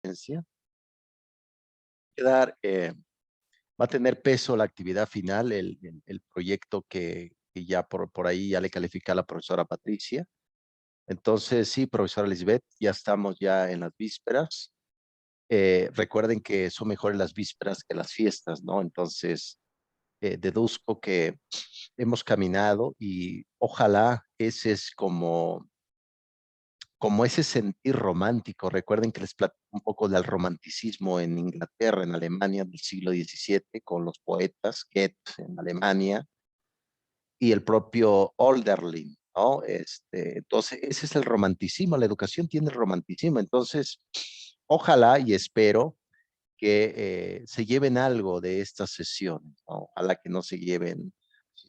emergencia. Quedar, va a tener peso la actividad final, el proyecto que ya por ahí ya le califica la profesora Patricia. Entonces, sí, profesora Lisbeth, ya estamos ya en las vísperas. Recuerden que son mejores las vísperas que las fiestas, ¿no? Entonces, deduzco que hemos caminado y ojalá ese es como ese sentir romántico. Recuerden que les platico un poco del romanticismo en Inglaterra, en Alemania del siglo XVII, con los poetas Goethe en Alemania y el propio Hölderlin, ¿no? Entonces, ese es el romanticismo, la educación tiene el romanticismo. Entonces, ojalá y espero que se lleven algo de estas sesiones, ¿no? Ojalá que no se lleven,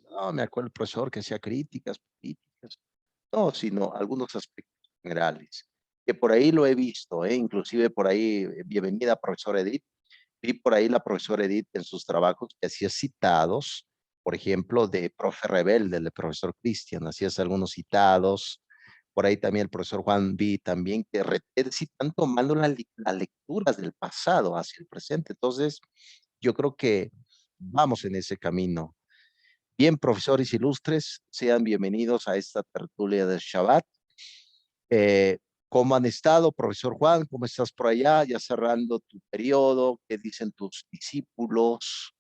no, me acuerdo el profesor que hacía críticas políticas, no, sino algunos aspectos generales, que por ahí lo he visto, inclusive por ahí, bienvenida profesora Edith, vi por ahí la profesora Edith en sus trabajos que hacía citados, por ejemplo, de profe rebelde, del profesor Cristian, hacías algunos citados, por ahí también el profesor Juan vi también que sí están tomando las lecturas del pasado hacia el presente. Entonces, yo creo que vamos en ese camino. Bien, profesores ilustres, sean bienvenidos a esta tertulia de Shabbat. Eh, ¿Cómo han estado, profesor Juan? ¿Cómo estás por allá? Ya cerrando tu periodo, ¿qué dicen tus discípulos?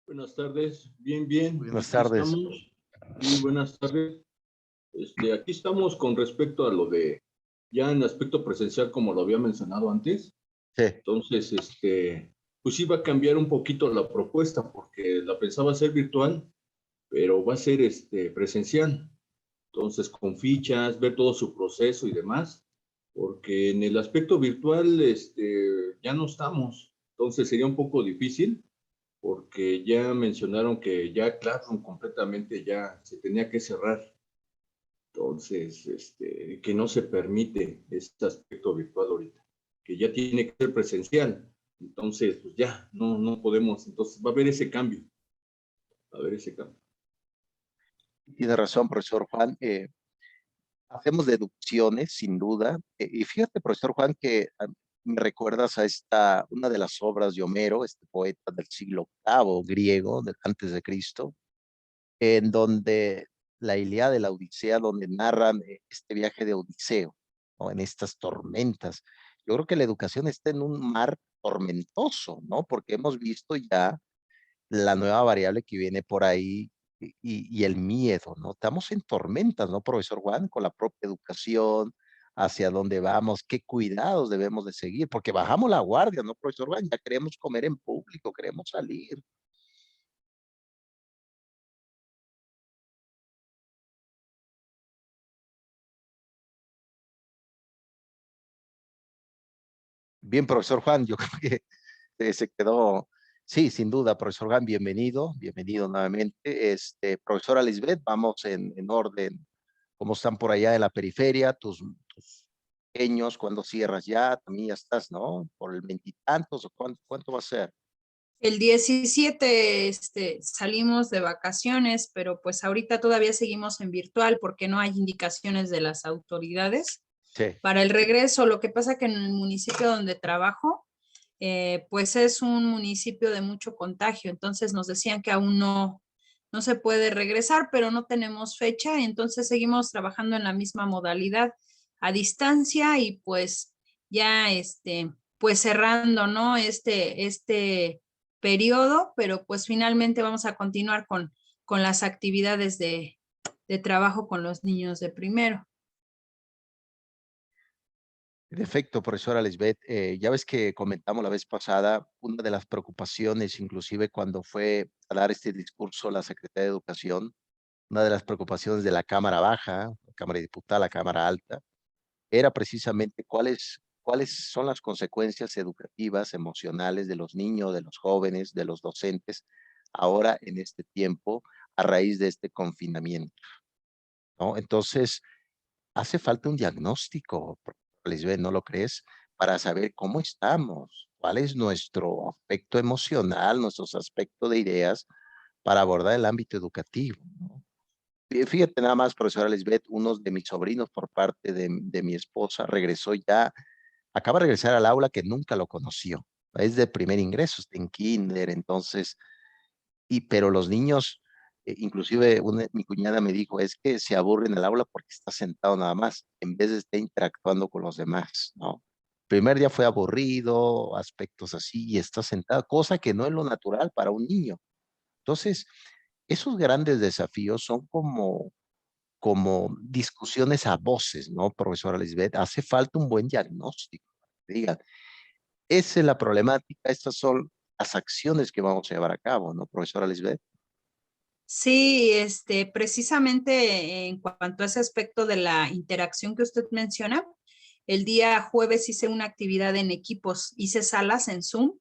Buenas tardes, bien, bien, Buenas aquí tardes. estamos. Sí, buenas tardes. Aquí estamos con respecto a lo de, ya en aspecto presencial, como lo había mencionado antes. Sí, Entonces, pues iba a cambiar un poquito la propuesta, porque la pensaba hacer virtual, pero va a ser presencial. Entonces, con fichas, ver todo su proceso y demás, porque en el aspecto virtual, ya no estamos. Entonces, sería un poco difícil porque ya mencionaron que ya Classroom completamente ya se tenía que cerrar. Entonces, que no se permite este aspecto virtual ahorita, que ya tiene que ser presencial. Entonces, pues ya, no podemos. Entonces, va a haber ese cambio, va a haber ese cambio. tiene razón, profesor Juan. Hacemos deducciones, sin duda. Y fíjate, profesor Juan, que me recuerdas a una de las obras de Homero, este poeta del siglo VIII griego, antes de Cristo, en donde la Ilíada de la Odisea, donde narran este viaje de Odiseo, ¿no? En estas tormentas. Yo creo que la educación está en un mar tormentoso, ¿no? Porque hemos visto ya la nueva variable que viene por ahí y el miedo, ¿no? Estamos en tormentas, ¿no, profesor Juan? Con la propia educación, hacia dónde vamos, qué cuidados debemos de seguir, porque bajamos la guardia, ¿no, profesor Juan? Ya queremos comer en público, queremos salir. Bien, profesor Juan, yo creo que se quedó, sí, sin duda, profesor Juan, bienvenido, bienvenido nuevamente. Profesora Lisbeth, vamos en orden. ¿Cómo están por allá en la periferia? Tus pequeños, ¿cuándo cierras ya? También ya estás, ¿no? Por el veintitantos, ¿o cuánto va a ser? El 17, salimos de vacaciones, pero pues ahorita todavía seguimos en virtual porque no hay indicaciones de las autoridades Sí, para el regreso. Lo que pasa que en el municipio donde trabajo, pues es un municipio de mucho contagio, entonces nos decían que aún no se puede regresar, pero no tenemos fecha, entonces seguimos trabajando en la misma modalidad a distancia y pues ya pues cerrando, ¿no? Este periodo, pero pues finalmente vamos a continuar con las actividades de trabajo con los niños de primero. en efecto, profesora Lisbeth, ya ves que comentamos la vez pasada, una de las preocupaciones, inclusive cuando fue a dar este discurso la Secretaría de Educación, una de las preocupaciones de la Cámara Baja, la Cámara de Diputados, la Cámara Alta, era precisamente cuáles son las consecuencias educativas, emocionales de los niños, de los jóvenes, de los docentes, ahora en este tiempo, a raíz de este confinamiento, ¿no? Entonces, hace falta un diagnóstico, Lisbeth, ¿no lo crees? Para saber cómo estamos, cuál es nuestro aspecto emocional, nuestros aspectos de ideas para abordar el ámbito educativo, ¿no? Fíjate nada más, profesora Lisbeth, uno de mis sobrinos por parte de mi esposa regresó ya acaba de regresar al aula que nunca lo conoció. Es de primer ingreso, está en kinder, entonces, pero los niños, inclusive mi cuñada me dijo, es que se aburre en el aula porque está sentado nada más, en vez de estar interactuando con los demás, ¿no? Primer día fue aburrido, aspectos así, y está sentado, cosa que no es lo natural para un niño. Entonces, esos grandes desafíos son como discusiones a voces, ¿no, profesora Lisbeth? Hace falta un buen diagnóstico. Digan, esa es la problemática, estas son las acciones que vamos a llevar a cabo, ¿no, profesora Lisbeth? Sí, precisamente en cuanto a ese aspecto de la interacción que usted menciona, el día jueves hice una actividad en equipos, hice salas en Zoom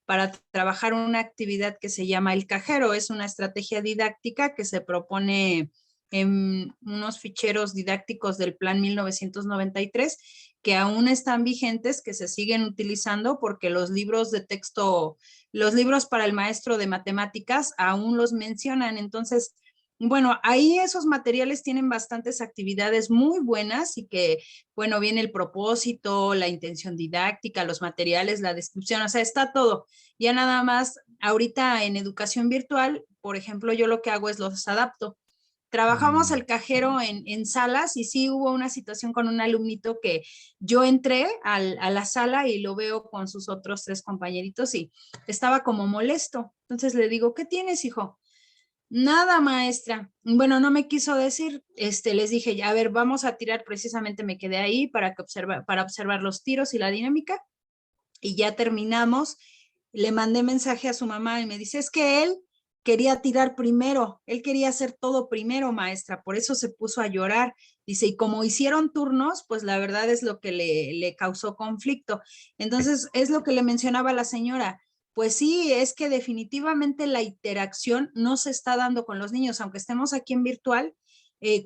para trabajar una actividad que se llama El Cajero. Es una estrategia didáctica que se propone en unos ficheros didácticos del Plan 1993 que aún están vigentes, que se siguen utilizando porque los libros de texto, los libros para el maestro de matemáticas aún los mencionan. Entonces, bueno, ahí esos materiales tienen bastantes actividades muy buenas y que, bueno, viene el propósito, la intención didáctica, los materiales, la descripción, o sea, está todo. Ya nada más, ahorita en educación virtual, por ejemplo, yo lo que hago es los adapto. Trabajamos el cajero en salas y sí hubo una situación con un alumnito que yo entré a la sala y lo veo con sus otros 3 compañeritos y estaba como molesto. Entonces le digo, ¿qué tienes, hijo? Nada, maestra. Bueno, no me quiso decir, les dije, ya, a ver, vamos a tirar, precisamente me quedé ahí para observar los tiros y la dinámica y ya terminamos. Le mandé mensaje a su mamá y me dice, es que él quería tirar primero, él quería hacer todo primero, maestra, por eso se puso a llorar. Dice, y como hicieron turnos, pues la verdad es lo que le causó conflicto. Entonces, es lo que le mencionaba la señora. Pues sí, es que definitivamente la interacción no se está dando con los niños, aunque estemos aquí en virtual.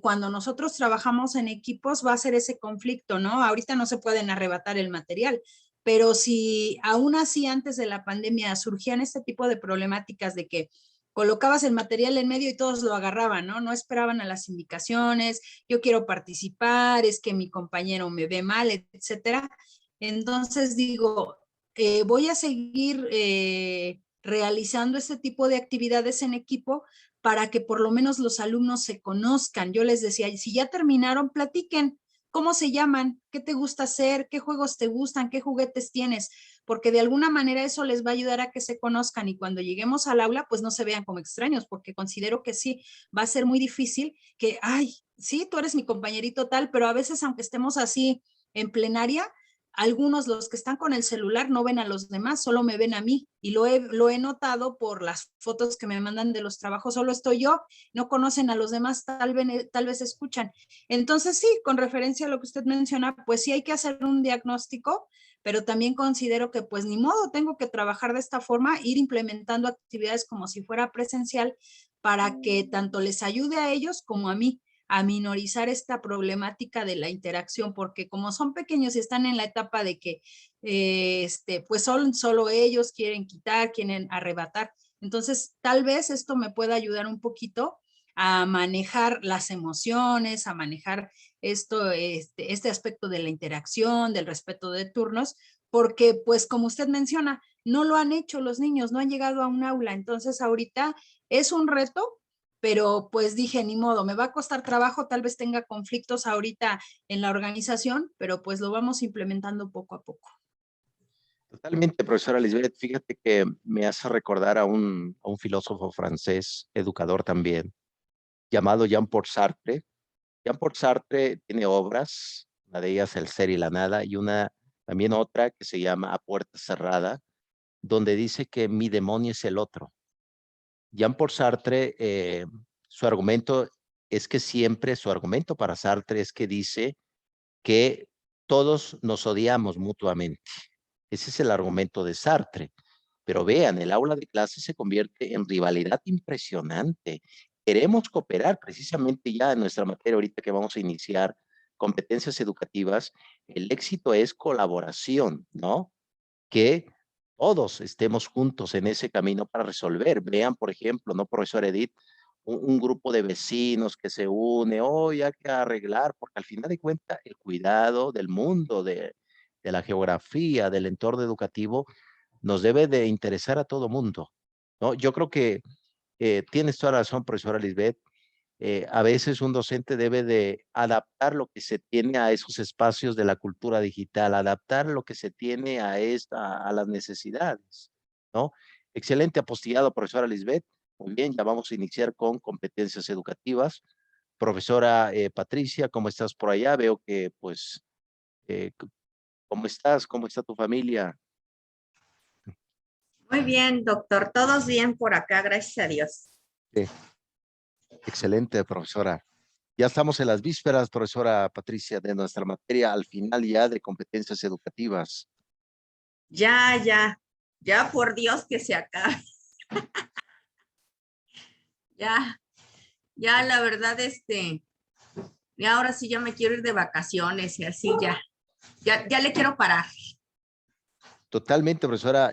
Cuando nosotros trabajamos en equipos va a ser ese conflicto, ¿no? Ahorita no se pueden arrebatar el material, pero si aún así antes de la pandemia surgían este tipo de problemáticas de que colocabas el material en medio y todos lo agarraban, ¿no? No esperaban a las indicaciones, yo quiero participar, es que mi compañero me ve mal, etcétera. Entonces digo, voy a seguir realizando este tipo de actividades en equipo para que por lo menos los alumnos se conozcan. Yo les decía, si ya terminaron, platiquen, ¿cómo se llaman? ¿Qué te gusta hacer? ¿Qué juegos te gustan? ¿Qué juguetes tienes? Porque de alguna manera eso les va a ayudar a que se conozcan y cuando lleguemos al aula, pues no se vean como extraños, porque considero que sí, va a ser muy difícil que, ay, sí, tú eres mi compañerito tal, pero a veces aunque estemos así en plenaria, algunos, los que están con el celular, no ven a los demás, solo me ven a mí. Y lo he notado por las fotos que me mandan de los trabajos, solo estoy yo, no conocen a los demás, tal vez escuchan. Entonces, sí, con referencia a lo que usted menciona, pues sí hay que hacer un diagnóstico, pero también considero que pues ni modo, tengo que trabajar de esta forma, ir implementando actividades como si fuera presencial para que tanto les ayude a ellos como a mí a minorizar esta problemática de la interacción, porque como son pequeños y están en la etapa de que pues son solo ellos, quieren quitar, quieren arrebatar. Entonces, tal vez esto me pueda ayudar un poquito a manejar las emociones, a manejar este aspecto de la interacción, del respeto de turnos, porque pues como usted menciona, no lo han hecho los niños, no han llegado a un aula, entonces ahorita es un reto, pero pues dije, ni modo, me va a costar trabajo, tal vez tenga conflictos ahorita en la organización, pero pues lo vamos implementando poco a poco. Totalmente, profesora Lisbeth. Fíjate que me hace recordar a un filósofo francés, educador también, llamado Jean-Paul Sartre. Jean-Paul Sartre tiene obras, una de ellas El ser y la nada, y también otra que se llama A puerta cerrada, donde dice que mi demonio es el otro. Jean-Paul Sartre, su argumento es que siempre, su argumento para Sartre es que dice que todos nos odiamos mutuamente. Ese es el argumento de Sartre. Pero vean, el aula de clase se convierte en rivalidad impresionante. Queremos cooperar precisamente ya en nuestra materia ahorita que vamos a iniciar competencias educativas. El éxito es colaboración, ¿no? Que todos estemos juntos en ese camino para resolver. Vean, por ejemplo, ¿no, profesor Edith? Un grupo de vecinos que se une, hoy hay que arreglar, porque al final de cuentas el cuidado del mundo, de la geografía, del entorno educativo, nos debe de interesar a todo mundo, ¿no? Yo creo que tienes toda la razón, profesora Lisbeth. A veces un docente debe de adaptar lo que se tiene a esos espacios de la cultura digital, adaptar lo que se tiene a las necesidades, ¿no? Excelente apostillado, profesora Lisbeth. Muy bien, ya vamos a iniciar con competencias educativas. Profesora Patricia, ¿cómo estás por allá? Veo que, pues, ¿cómo estás? ¿Cómo está tu familia? Muy bien, doctor. Todos bien por acá, gracias a Dios. Sí, excelente, profesora. Ya estamos en las vísperas, profesora Patricia, de nuestra materia, al final ya de competencias educativas. Ya por Dios que se acabe. Ya la verdad, y ahora sí ya me quiero ir de vacaciones y así ya le quiero parar. Totalmente, profesora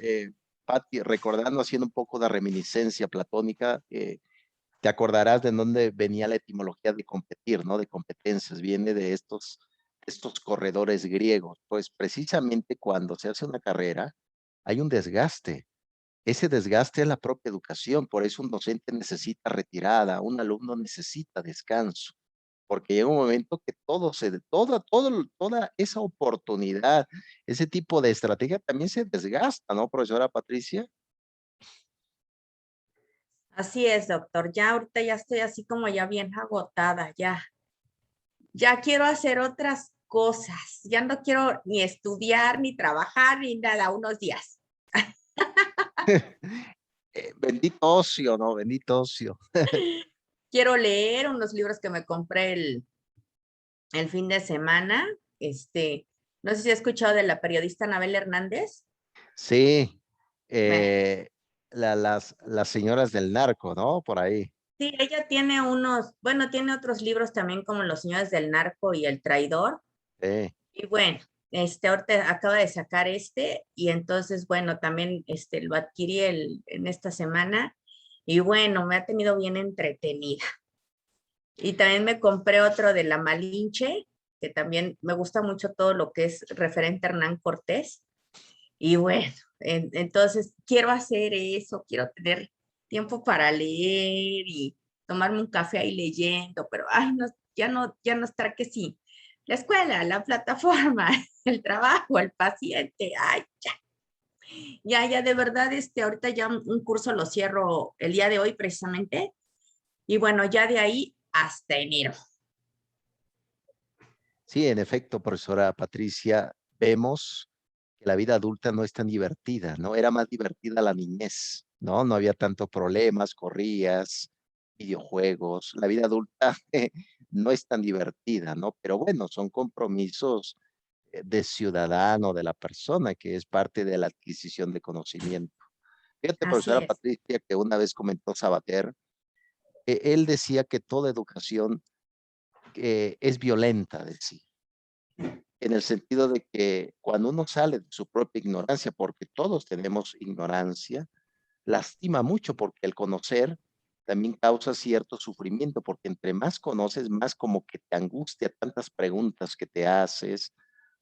Patti, recordando, haciendo un poco de reminiscencia platónica, te acordarás de dónde venía la etimología de competir, ¿no? De competencias, viene de estos corredores griegos. Pues precisamente cuando se hace una carrera, hay un desgaste. Ese desgaste es la propia educación, por eso un docente necesita retirada, un alumno necesita descanso, porque llega un momento que toda esa oportunidad, ese tipo de estrategia también se desgasta, ¿no, profesora Patricia? Así es, doctor. Ya ahorita ya estoy así como ya bien agotada, ya quiero hacer otras cosas. Ya no quiero ni estudiar, ni trabajar, ni nada, unos días. Bendito ocio, ¿no? Bendito ocio. Quiero leer unos libros que me compré el fin de semana. No sé si has escuchado de la periodista Anabel Hernández. Sí, Bueno, las señoras del narco, ¿no? Por ahí. sí, ella tiene tiene otros libros también como Los Señores del Narco y El Traidor. Sí. Y bueno, ahorita acaba de sacar y entonces, bueno, también lo adquirí en esta semana y bueno, me ha tenido bien entretenida. Y también me compré otro de La Malinche, que también me gusta mucho todo lo que es referente a Hernán Cortés. Y bueno, entonces quiero hacer eso, quiero tener tiempo para leer y tomarme un café ahí leyendo, pero ay, no, ya no estar que sí. La escuela, la plataforma, el trabajo, el paciente, ay, ya, de verdad, ahorita ya un curso lo cierro el día de hoy precisamente, y bueno, ya de ahí hasta enero. Sí, en efecto, profesora Patricia, vemos que la vida adulta no es tan divertida, ¿no? Era más divertida la niñez, ¿no? No había tantos problemas, corrías, videojuegos. La vida adulta no es tan divertida, ¿no? Pero bueno, son compromisos de ciudadano, de la persona, que es parte de la adquisición de conocimiento. Fíjate, Así profesora es, Patricia, que una vez comentó Sabater, él decía que toda educación es violenta de sí, en el sentido de que cuando uno sale de su propia ignorancia, porque todos tenemos ignorancia, lastima mucho porque el conocer también causa cierto sufrimiento, porque entre más conoces, más como que te angustia tantas preguntas que te haces,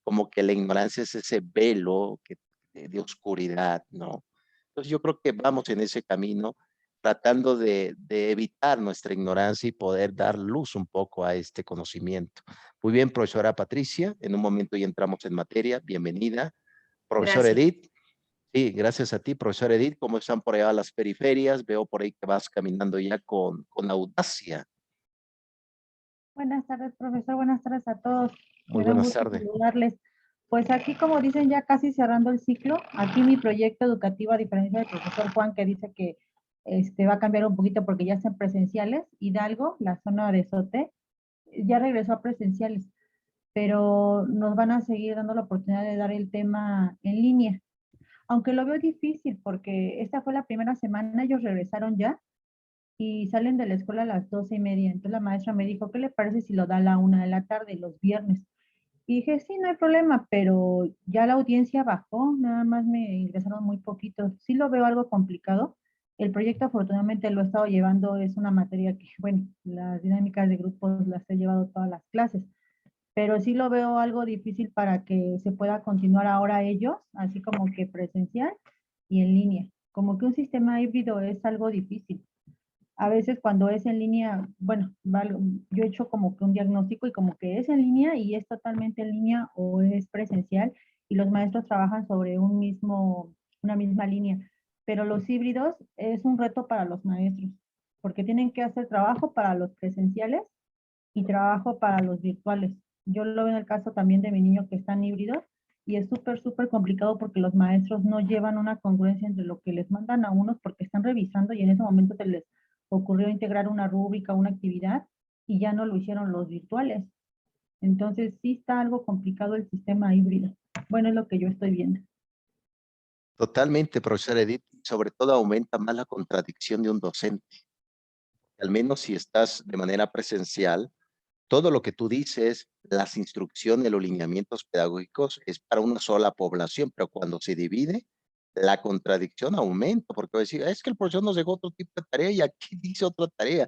como que la ignorancia es ese velo de oscuridad, ¿no? Entonces yo creo que vamos en ese camino tratando de evitar nuestra ignorancia y poder dar luz un poco a este conocimiento. Muy bien, profesora Patricia, en un momento ya entramos en materia, bienvenida. Profesor gracias. Edith, sí, gracias a ti, profesor Edith, ¿cómo están por allá las periferias? Veo por ahí que vas caminando ya con audacia. Buenas tardes, profesor. Buenas tardes a todos. Muy Me da un buenas gusto tardes. saludarles. Pues aquí, como dicen, ya casi cerrando el ciclo. Aquí mi proyecto educativo, a diferencia del profesor Juan, que dice que va a cambiar un poquito porque ya están presenciales. Hidalgo, la zona de Sote, ya regresó a presenciales, pero nos van a seguir dando la oportunidad de dar el tema en línea. Aunque lo veo difícil porque esta fue la primera semana, ellos regresaron ya y salen de la escuela a las 12:30. Entonces la maestra me dijo, ¿qué le parece si lo da a la 1 de la tarde los viernes? Y dije, sí, no hay problema, pero ya la audiencia bajó, nada más me ingresaron muy poquito. Sí lo veo algo complicado. El proyecto afortunadamente lo he estado llevando, es una materia que, bueno, las dinámicas de grupos las he llevado todas las clases, pero sí lo veo algo difícil para que se pueda continuar ahora ellos, así como que presencial y en línea. Como que un sistema híbrido es algo difícil. A veces cuando es en línea, bueno, yo he hecho como que un diagnóstico y como que es en línea y es totalmente en línea o es presencial y los maestros trabajan sobre una misma línea. Pero los híbridos es un reto para los maestros porque tienen que hacer trabajo para los presenciales y trabajo para los virtuales. Yo lo veo en el caso también de mi niño que están híbridos y es súper complicado porque los maestros no llevan una congruencia entre lo que les mandan a unos porque están revisando y en ese momento se les ocurrió integrar una rúbrica, una actividad y ya no lo hicieron los virtuales. Entonces sí está algo complicado el sistema híbrido. Bueno, es lo que yo estoy viendo. Totalmente, profesora Edith. Sobre todo aumenta más la contradicción de un docente. Al menos si estás de manera presencial, todo lo que tú dices, las instrucciones, los lineamientos pedagógicos es para una sola población, pero cuando se divide, la contradicción aumenta, porque va a decir, es que el profesor nos dejó otro tipo de tarea y aquí dice otra tarea.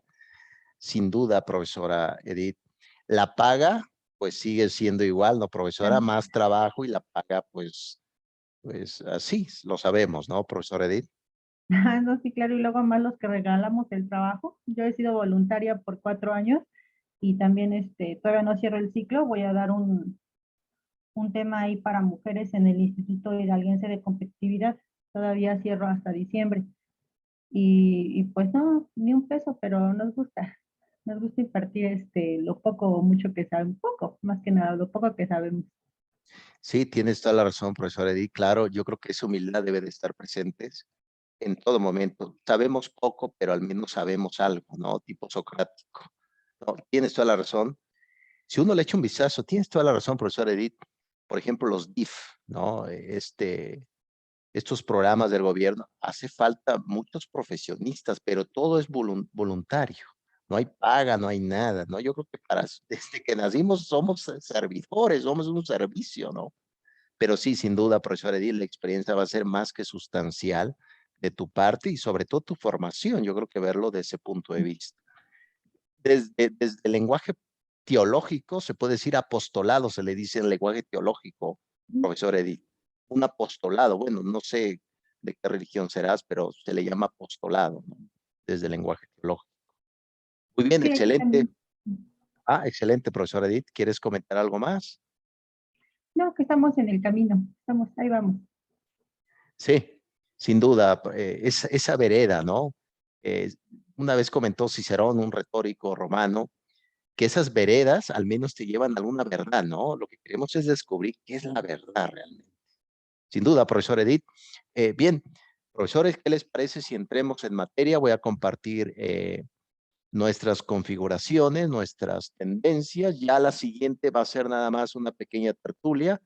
Sin duda, profesora Edith, la paga, pues sigue siendo igual, ¿no, profesora? También. Más trabajo y la paga, pues así, lo sabemos, ¿no, profesora Edith? No, sí, claro, y luego más los que regalamos el trabajo. Yo he sido voluntaria por 4 años y también todavía no cierro el ciclo, voy a dar un tema ahí para mujeres en el Instituto Hidalguense de Competitividad. Todavía cierro hasta diciembre. Y pues no, ni un peso, pero nos gusta impartir lo poco o mucho que sabemos, poco, más que nada, lo poco que sabemos. Sí, tienes toda la razón, profesora Edith. Claro, yo creo que esa humildad debe de estar presentes en todo momento. Sabemos poco, pero al menos sabemos algo, ¿no? Tipo socrático. No, tienes toda la razón. Si uno le echa un vistazo, tienes toda la razón, profesora Edith. Por ejemplo, los DIF, ¿no? Estos programas del gobierno, hace falta muchos profesionistas, pero todo es voluntario. No hay paga, no hay nada, ¿no? Yo creo que desde que nacimos somos servidores, somos un servicio, ¿no? Pero sí, sin duda, profesor Edith, la experiencia va a ser más que sustancial de tu parte y sobre todo tu formación. Yo creo que verlo de ese punto de vista. Desde el lenguaje teológico, se puede decir apostolado, se le dice en el lenguaje teológico, profesor Edith. Un apostolado, bueno, no sé de qué religión serás, pero se le llama apostolado, ¿no? Desde el lenguaje teológico. Muy bien, Sí, aquí excelente. también. Excelente, profesor Edith. ¿Quieres comentar algo más? No, que estamos en el camino, ahí vamos. Sí, sin duda, esa vereda, ¿no? Eh, una vez comentó Cicerón, un retórico romano, que esas veredas al menos te llevan a alguna verdad, ¿no? Lo que queremos es descubrir qué es la verdad realmente. Sin duda, profesor Edith. Bien, profesores, ¿qué les parece si entremos en materia? Voy a compartir nuestras configuraciones, nuestras tendencias. Ya la siguiente va a ser nada más una pequeña tertulia.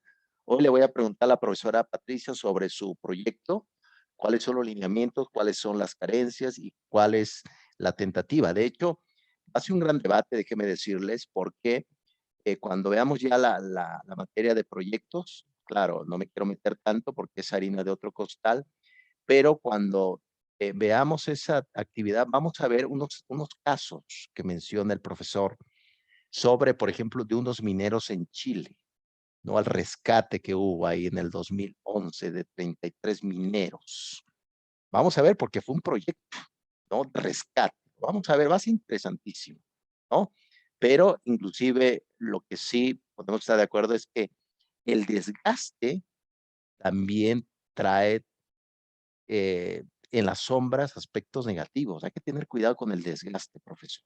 Hoy le voy a preguntar a la profesora Patricia sobre su proyecto, cuáles son los lineamientos, cuáles son las carencias y cuál es la tentativa. De hecho, hace un gran debate, déjenme decirles, porque cuando veamos ya la materia de proyectos, claro, no me quiero meter tanto porque es harina de otro costal, pero cuando veamos esa actividad, vamos a ver unos casos que menciona el profesor sobre, por ejemplo, de unos mineros en Chile, ¿no? Al rescate que hubo ahí en el 2011 de 33 mineros. Vamos a ver, porque fue un proyecto, ¿no? De rescate. Vamos a ver, va a ser interesantísimo, ¿no? Pero inclusive lo que sí podemos estar de acuerdo es que el desgaste también trae en las sombras aspectos negativos. Hay que tener cuidado con el desgaste, profesor.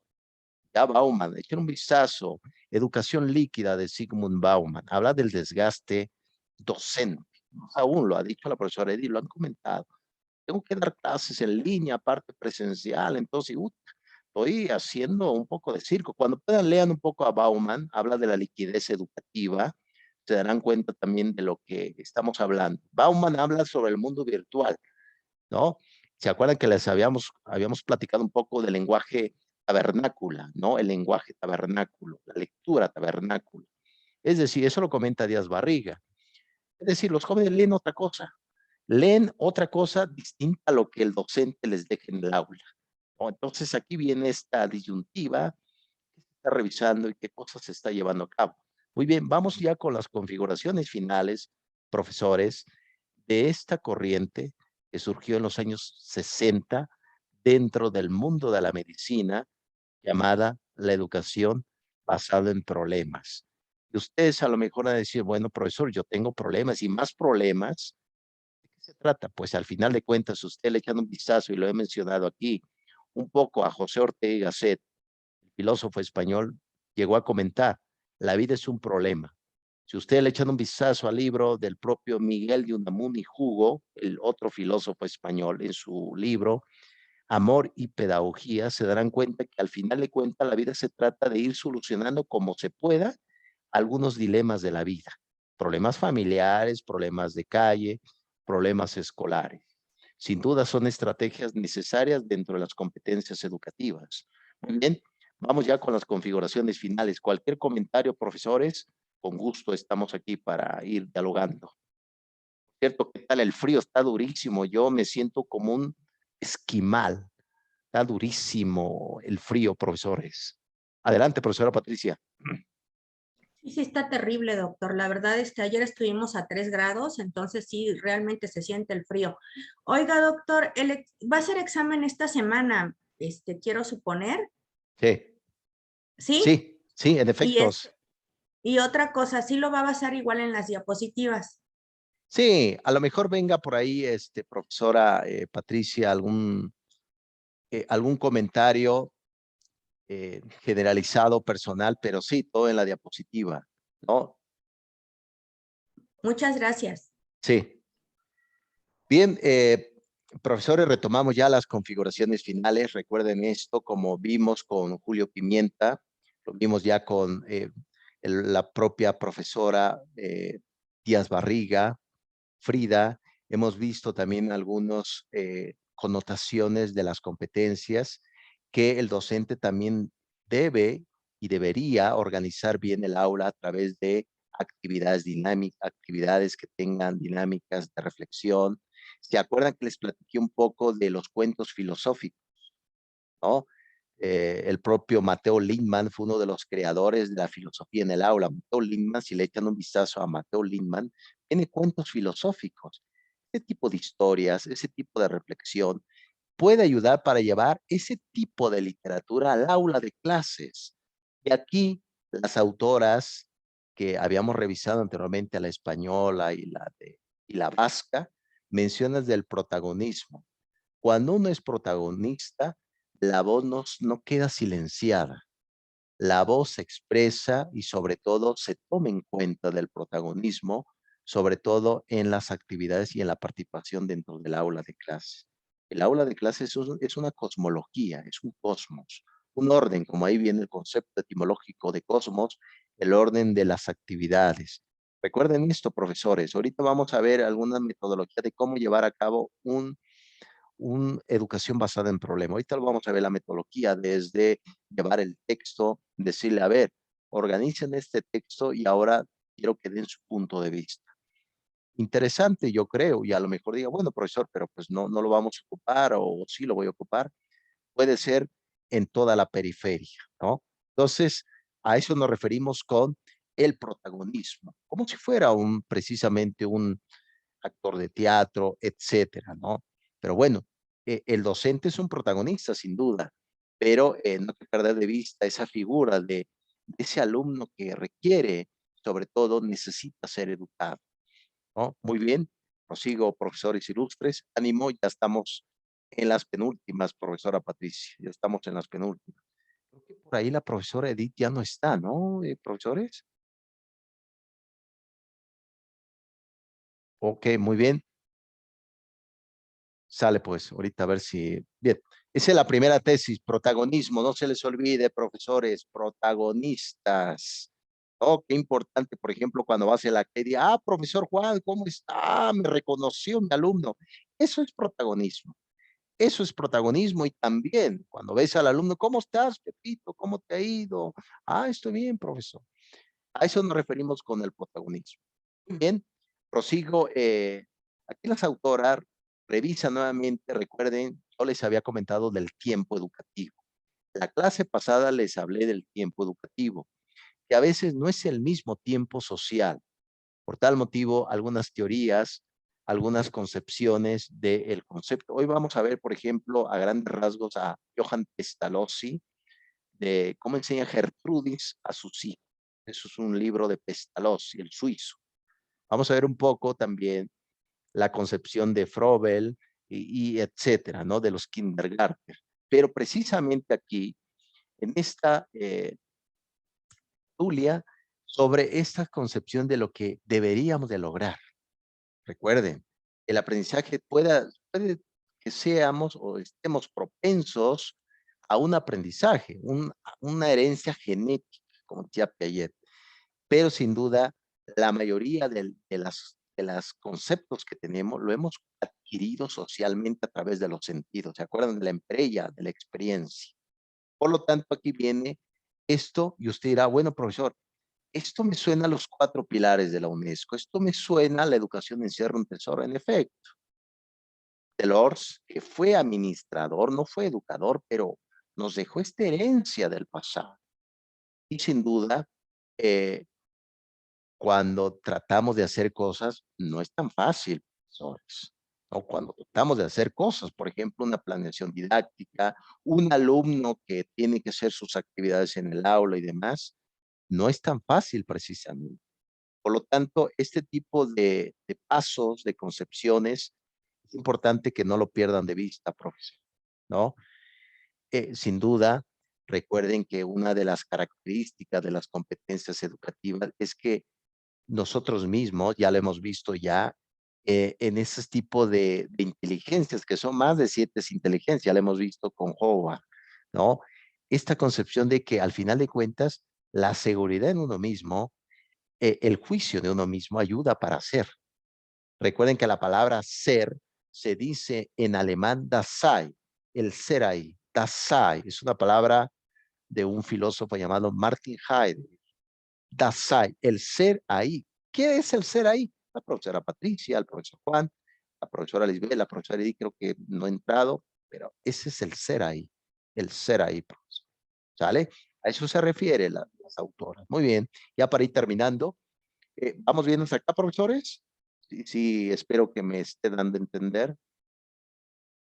Ya Bauman, echen un vistazo. Educación líquida de Sigmund Bauman. Habla del desgaste docente. Aún lo ha dicho la profesora Edith, lo han comentado. Tengo que dar clases en línea, aparte presencial, entonces estoy haciendo un poco de circo. Cuando puedan, lean un poco a Bauman, habla de la liquidez educativa, se darán cuenta también de lo que estamos hablando. Bauman habla sobre el mundo virtual, ¿no? ¿Se acuerdan que les habíamos platicado un poco del lenguaje tabernácula, ¿no? El lenguaje tabernáculo, la lectura tabernáculo. Es decir, eso lo comenta Díaz Barriga. Es decir, los jóvenes leen otra cosa distinta a lo que el docente les deje en el aula, ¿no? Entonces aquí viene esta disyuntiva, qué se está revisando y qué cosas se está llevando a cabo. Muy bien, vamos ya con las configuraciones finales, profesores, de esta corriente que surgió en los años 60 dentro del mundo de la medicina, llamada la educación basada en problemas. Y ustedes a lo mejor van a decir, bueno, profesor, yo tengo problemas y más problemas. ¿De qué se trata? Pues al final de cuentas, usted le echan un vistazo, y lo he mencionado aquí, un poco a José Ortega y Gasset, el filósofo español, llegó a comentar, la vida es un problema. Si usted le echan un vistazo al libro del propio Miguel de Unamuno y Hugo, el otro filósofo español, en su libro Amor y Pedagogía, se darán cuenta que al final de cuentas la vida se trata de ir solucionando como se pueda algunos dilemas de la vida, problemas familiares, problemas de calle, problemas escolares. Sin duda son estrategias necesarias dentro de las competencias educativas. Muy bien, vamos ya con las configuraciones finales. Cualquier comentario, profesores, con gusto estamos aquí para ir dialogando. ¿Cierto? ¿Qué tal el frío? Está durísimo. Yo me siento como un esquimal. Está durísimo el frío, profesores. Adelante, profesora Patricia. Sí, sí, está terrible, doctor. La verdad es que ayer estuvimos a 3 grados, entonces sí, realmente se siente el frío. Oiga, doctor, va a ser examen esta semana, quiero suponer, Sí, ¿sí? sí, sí, en Y, efecto. y otra cosa, sí lo va a basar igual en las diapositivas. Sí, a lo mejor venga por ahí, profesora Patricia, algún comentario generalizado, personal, pero sí, todo en la diapositiva, ¿no? Muchas gracias. Sí. Bien, profesores, retomamos ya las configuraciones finales. Recuerden esto, como vimos con Julio Pimienta, lo vimos ya con la propia profesora Díaz Barriga, Frida. Hemos visto también algunas connotaciones de las competencias que el docente también debe y debería organizar bien el aula a través de actividades dinámicas, actividades que tengan dinámicas de reflexión. ¿Se acuerdan que les platiqué un poco de los cuentos filosóficos, ¿no? El propio Mateo Lindman fue uno de los creadores de la filosofía en el aula. Mateo Lindman, si le echan un vistazo a Mateo Lindman, tiene cuentos filosóficos. Ese tipo de historias, ese tipo de reflexión puede ayudar para llevar ese tipo de literatura al aula de clases. Y aquí las autoras que habíamos revisado anteriormente, la española y la vasca, mencionan del protagonismo. Cuando uno es protagonista, la voz no queda silenciada. La voz se expresa y sobre todo se toma en cuenta del protagonismo, sobre todo en las actividades y en la participación dentro del aula de clase. El aula de clase es una cosmología, es un cosmos, un orden, como ahí viene el concepto etimológico de cosmos, el orden de las actividades. Recuerden esto, profesores. Ahorita vamos a ver alguna metodología de cómo llevar a cabo una educación basada en problema. Ahorita lo vamos a ver la metodología desde llevar el texto, decirle, a ver, organicen este texto y ahora quiero que den su punto de vista. Interesante, yo creo, y a lo mejor diga, bueno, profesor, pero pues no lo vamos a ocupar o sí lo voy a ocupar. Puede ser en toda la periferia, ¿no? Entonces, a eso nos referimos con el protagonismo, como si fuera precisamente un actor de teatro, etcétera, ¿no? Pero bueno, el docente es un protagonista, sin duda, pero no hay que perder de vista esa figura de ese alumno que requiere, sobre todo, necesita ser educado, ¿no? Muy bien, prosigo, profesores ilustres, ánimo, ya estamos en las penúltimas, profesora Patricia, ya estamos en las penúltimas. Creo que por ahí la profesora Edith ya no está, ¿no, profesores? Ok, muy bien. Sale pues, ahorita a ver si... Bien, esa es la primera tesis, protagonismo, no se les olvide, profesores, protagonistas. Oh, qué importante, por ejemplo, cuando vas a la que profesor Juan, ¿cómo está? Me reconoció mi alumno. Eso es protagonismo. Eso es protagonismo y también cuando ves al alumno, ¿cómo estás, Pepito? ¿Cómo te ha ido? Estoy bien, profesor. A eso nos referimos con el protagonismo. Muy bien, prosigo. Aquí las autoras revisan nuevamente, recuerden, yo les había comentado del tiempo educativo. La clase pasada les hablé del tiempo educativo. que a veces no es el mismo tiempo social. Por tal motivo, algunas teorías, algunas concepciones del concepto. Hoy vamos a ver, por ejemplo, a grandes rasgos a Johann Pestalozzi, de cómo enseña Gertrudis a sus hijos. Eso es un libro de Pestalozzi, el suizo. Vamos a ver un poco también la concepción de Froebel y etcétera, ¿no? De los kindergarten. Pero precisamente aquí, en esta Julia, sobre esta concepción de lo que deberíamos de lograr. Recuerden, el aprendizaje puede que seamos o estemos propensos a un aprendizaje, una herencia genética, como decía Piaget, pero sin duda la mayoría de las conceptos que tenemos lo hemos adquirido socialmente a través de los sentidos. ¿Se acuerdan de la emprella, de la experiencia? Por lo tanto, aquí viene esto y usted dirá, bueno, profesor, esto me suena a los 4 pilares de la UNESCO, esto me suena a la educación encierra un tesoro. En efecto, Delors, que fue administrador, no fue educador, pero nos dejó esta herencia del pasado. Y sin duda, eh, cuando tratamos de hacer cosas, no es tan fácil, profesores, ¿no? Cuando tratamos de hacer cosas, por ejemplo, una planeación didáctica, un alumno que tiene que hacer sus actividades en el aula y demás, no es tan fácil precisamente. Por lo tanto, este tipo de pasos, de concepciones, es importante que no lo pierdan de vista, profesor, ¿no? Sin duda, recuerden que una de las características de las competencias educativas es que nosotros mismos, ya lo hemos visto ya, en ese tipo de inteligencias, que son más de 7 inteligencias, ya lo hemos visto con Howard, ¿no? Esta concepción de que al final de cuentas, la seguridad en uno mismo, el juicio de uno mismo ayuda para ser. Recuerden que la palabra ser se dice en alemán das sei, el ser ahí. Das sei es una palabra de un filósofo llamado Martin Heidegger. Das sei, el ser ahí. ¿Qué es el ser ahí? La profesora Patricia, el profesor Juan, la profesora Lisbeth, la profesora Edith, creo que no he entrado, pero ese es el ser ahí, profesor. ¿Sale? A eso se refiere las autoras. Muy bien, ya para ir terminando, ¿vamos bien hasta acá, profesores? Sí, sí, espero que me esté dando a entender.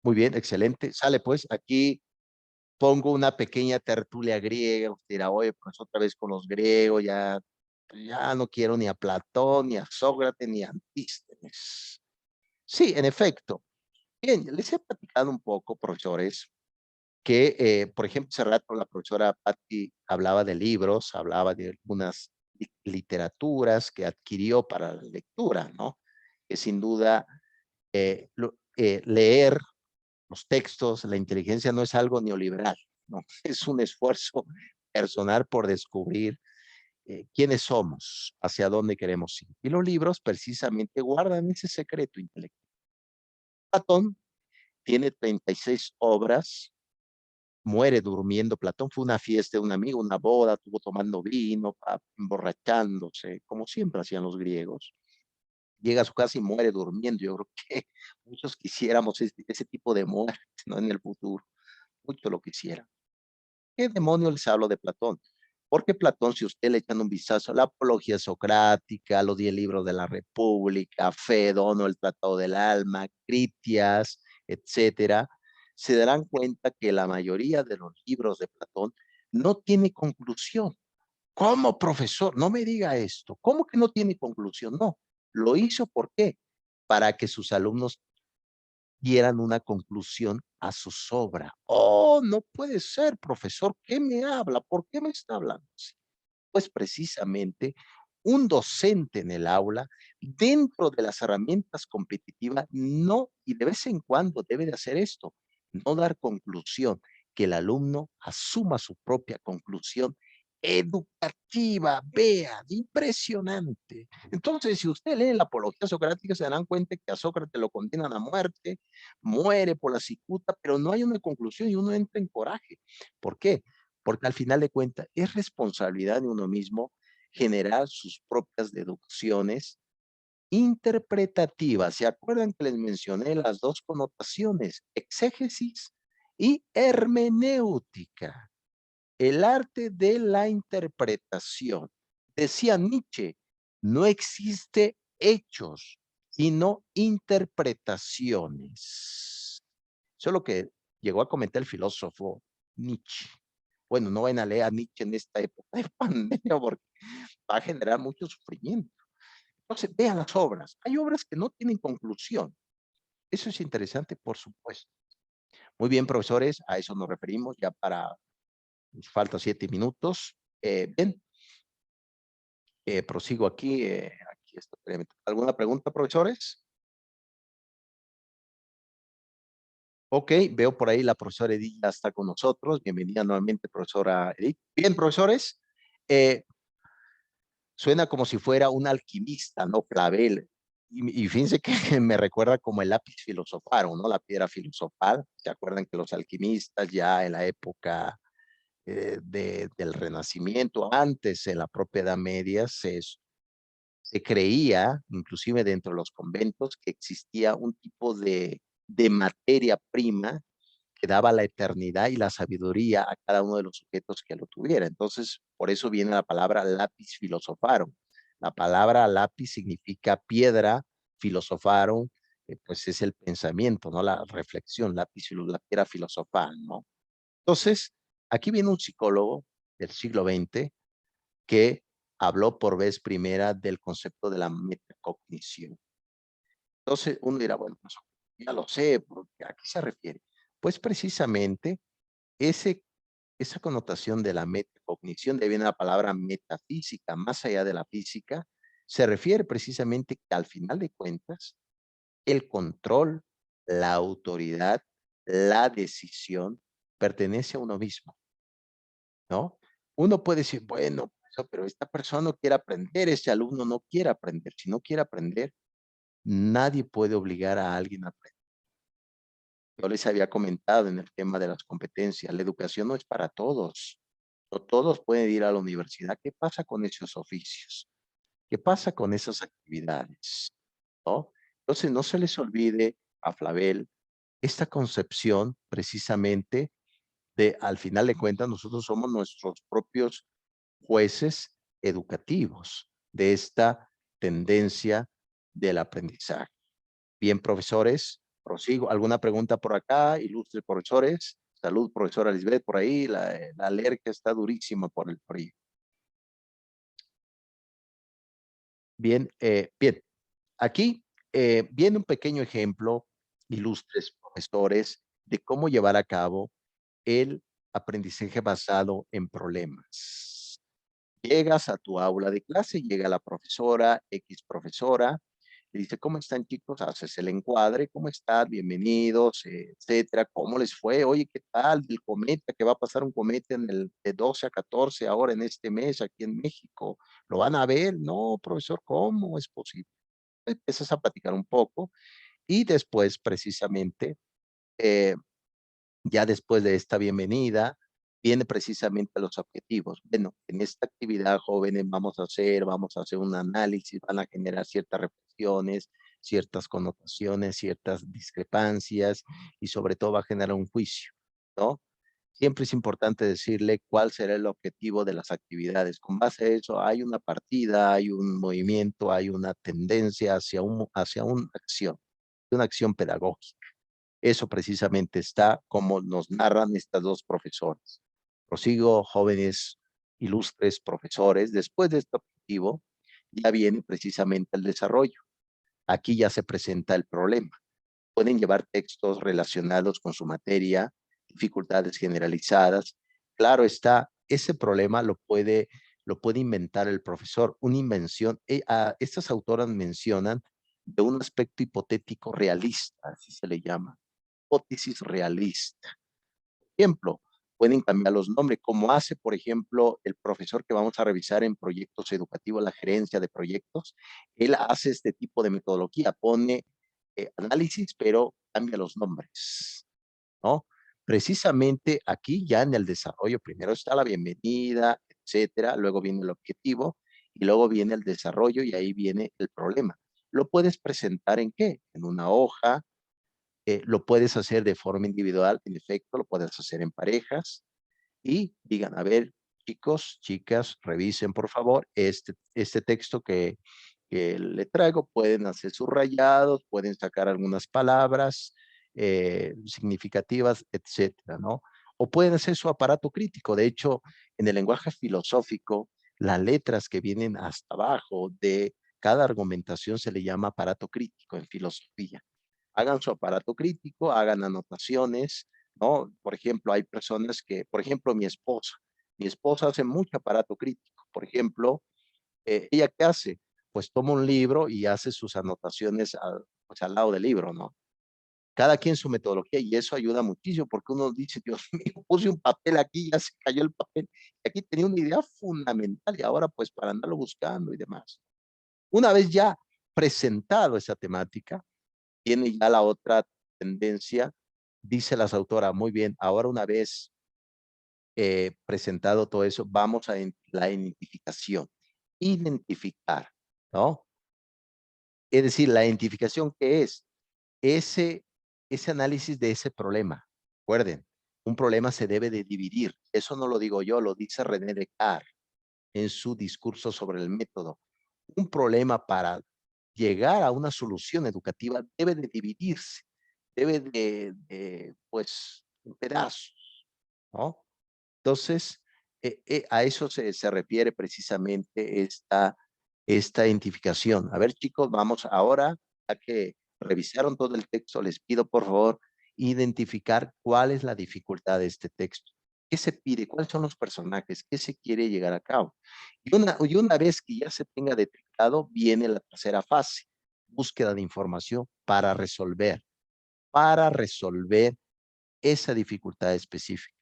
Muy bien, excelente. Sale pues, aquí pongo una pequeña tertulia griega. Usted dirá, oye, pues otra vez con los griegos, ya no quiero ni a Platón, ni a Sócrates, ni a Antístenes. Sí, en efecto. Bien, les he platicado un poco, profesores, que, por ejemplo, hace rato la profesora Patti hablaba de libros, hablaba de algunas literaturas que adquirió para la lectura, ¿no? Que sin duda leer los textos, la inteligencia no es algo neoliberal, ¿no? Es un esfuerzo personal por descubrir quiénes somos, hacia dónde queremos ir. Y los libros precisamente guardan ese secreto intelectual. Platón tiene 36 obras, muere durmiendo. Platón fue una fiesta de un amigo, una boda, estuvo tomando vino, emborrachándose, como siempre hacían los griegos. Llega a su casa y muere durmiendo. Yo creo que muchos quisiéramos ese tipo de muerte, ¿no? En el futuro. Mucho lo quisieran. ¿Qué demonios les hablo de Platón? Porque Platón, si usted le echan un vistazo a la Apología Socrática, los 10 libros de la República, Fedón o el Tratado del Alma, Critias, etcétera, se darán cuenta que la mayoría de los libros de Platón no tiene conclusión. ¿Cómo, profesor? No me diga esto. ¿Cómo que no tiene conclusión? No. Lo hizo, ¿por qué? Para que sus alumnos dieran una conclusión a su obra. Oh, no puede ser, profesor. ¿Qué me habla? ¿Por qué me está hablando así? Pues precisamente un docente en el aula, dentro de las herramientas competitivas, no, y de vez en cuando debe de hacer esto, no dar conclusión, que el alumno asuma su propia conclusión educativa, vea, impresionante. Entonces, si usted lee la Apología Socrática, se darán cuenta que a Sócrates lo condenan a muerte, muere por la cicuta, pero no hay una conclusión y uno entra en coraje. ¿Por qué? Porque al final de cuentas es responsabilidad de uno mismo generar sus propias deducciones interpretativas. ¿Se acuerdan que les mencioné las dos connotaciones, exégesis y hermenéutica? el arte de la interpretación. Decía Nietzsche, no existe hechos, sino interpretaciones. Eso es lo que llegó a comentar el filósofo Nietzsche. Bueno, no vayan a leer a Nietzsche en esta época de pandemia porque va a generar mucho sufrimiento. Entonces, vean las obras. Hay obras que no tienen conclusión. Eso es interesante, por supuesto. Muy bien, profesores, a eso nos referimos ya para, nos faltan 7 minutos. Bien, prosigo aquí. Aquí está. ¿Alguna pregunta, profesores? Ok, veo por ahí la profesora Edith ya está con nosotros. Bienvenida nuevamente, profesora Edith. Bien, profesores, suena como si fuera un alquimista, ¿no? Clavel. Y fíjense que me recuerda como el lápiz filosofal, ¿no? La piedra filosofal. ¿Se acuerdan que los alquimistas ya en la época del Renacimiento, antes en la propia Edad Media, se creía, inclusive dentro de los conventos, que existía un tipo de materia prima que daba la eternidad y la sabiduría a cada uno de los sujetos que lo tuviera. Entonces, por eso viene la palabra lápiz filosofarum. La palabra lápiz significa piedra, filosofarum, pues es el pensamiento, ¿no? La reflexión, lápiz, la piedra filosofal, ¿no? Entonces, aquí viene un psicólogo del siglo XX que habló por vez primera del concepto de la metacognición. Entonces, uno dirá, bueno, pues, ya lo sé, ¿a qué se refiere? Pues precisamente esa connotación de la metacognición, de viene la palabra metafísica, más allá de la física, se refiere precisamente que al final de cuentas, el control, la autoridad, la decisión pertenece a uno mismo, ¿no? Uno puede decir, bueno, pero esta persona no quiere aprender, este alumno no quiere aprender. Si no quiere aprender, nadie puede obligar a alguien a aprender. Yo les había comentado en el tema de las competencias, la educación no es para todos. No todos pueden ir a la universidad. ¿Qué pasa con esos oficios? ¿Qué pasa con esas actividades? ¿No? Entonces, no se les olvide a Flavel esta concepción precisamente de, al final de cuentas, nosotros somos nuestros propios jueces educativos de esta tendencia del aprendizaje. Bien, profesores, prosigo. ¿Alguna pregunta por acá? Ilustres profesores. Salud, profesora Lisbeth, por ahí. La alergia está durísima por el frío. Bien, bien. Aquí viene un pequeño ejemplo, ilustres profesores, de cómo llevar a cabo el aprendizaje basado en problemas. Llegas a tu aula de clase, llega la profesora, X profesora, le dice, ¿cómo están chicos? Haces el encuadre, ¿cómo están? Bienvenidos, etcétera. ¿Cómo les fue? Oye, ¿qué tal del cometa? Que va a pasar un cometa en el de 12 a 14 ahora en este mes aquí en México. ¿Lo van a ver? No, profesor, ¿cómo es posible? Empiezas a platicar un poco y después precisamente eh, ya después de esta bienvenida, viene precisamente los objetivos. Bueno, en esta actividad, jóvenes, vamos a hacer un análisis, van a generar ciertas reflexiones, ciertas connotaciones, ciertas discrepancias y sobre todo va a generar un juicio, ¿no? Siempre es importante decirle cuál será el objetivo de las actividades. Con base a eso, hay una partida, hay un movimiento, hay una tendencia hacia una acción pedagógica. Eso precisamente está como nos narran estas dos profesores. Prosigo, jóvenes, ilustres profesores. Después de este objetivo, ya viene precisamente el desarrollo. Aquí ya se presenta el problema. Pueden llevar textos relacionados con su materia, dificultades generalizadas. Claro está, ese problema lo puede inventar el profesor, una invención. Estas autoras mencionan de un aspecto hipotético realista, así se le llama, hipótesis realista. Ejemplo, pueden cambiar los nombres, como hace, por ejemplo, el profesor que vamos a revisar en proyectos educativos, la gerencia de proyectos. Él hace este tipo de metodología, pone análisis, pero cambia los nombres, ¿no? Precisamente aquí ya en el desarrollo, primero está la bienvenida, etcétera, luego viene el objetivo y luego viene el desarrollo y ahí viene el problema. ¿Lo puedes presentar en qué? En una hoja, lo puedes hacer de forma individual, en efecto, lo puedes hacer en parejas, y digan, a ver, chicos, chicas, revisen por favor este texto que le traigo, pueden hacer sus rayados, pueden sacar algunas palabras significativas, etcétera, ¿no? O pueden hacer su aparato crítico. De hecho, en el lenguaje filosófico, las letras que vienen hasta abajo de cada argumentación se le llama aparato crítico en filosofía. Hagan su aparato crítico, hagan anotaciones, ¿no? Por ejemplo, hay personas que, por ejemplo, mi esposa hace mucho aparato crítico. Por ejemplo, ¿ella qué hace? Pues toma un libro y hace sus anotaciones pues, al lado del libro, ¿no? Cada quien su metodología y eso ayuda muchísimo porque uno dice, Dios mío, puse un papel aquí, ya se cayó el papel. Y aquí tenía una idea fundamental y ahora pues para andarlo buscando y demás. Una vez ya presentado esa temática, tiene ya la otra tendencia, dice las autoras, muy bien, ahora una vez presentado todo eso, vamos a la identificación. Identificar, ¿no? Es decir, la identificación, ¿qué es? Ese análisis de ese problema. Recuerden, un problema se debe de dividir. Eso no lo digo yo, lo dice René Descartes en su discurso sobre el método. Un problema para llegar a una solución educativa debe de dividirse, debe pues, en pedazos, ¿no? Entonces, a eso se refiere precisamente esta identificación. A ver, chicos, vamos ahora a que revisaron todo el texto, les pido por favor identificar cuál es la dificultad de este texto. ¿Qué se pide? ¿Cuáles son los personajes? ¿Qué se quiere llegar a cabo? Y una vez que ya se tenga detectado, viene la tercera fase, búsqueda de información para resolver esa dificultad específica.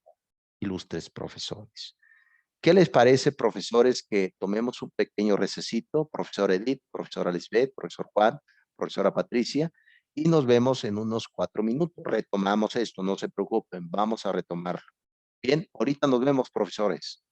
Ilustres profesores. ¿Qué les parece, profesores, que tomemos un pequeño recesito? Profesor Edith, profesora Lisbeth, profesor Juan, profesora Patricia, y nos vemos en unos 4 minutos. Retomamos esto, no se preocupen, vamos a retomarlo. Bien, ahorita nos vemos, profesores.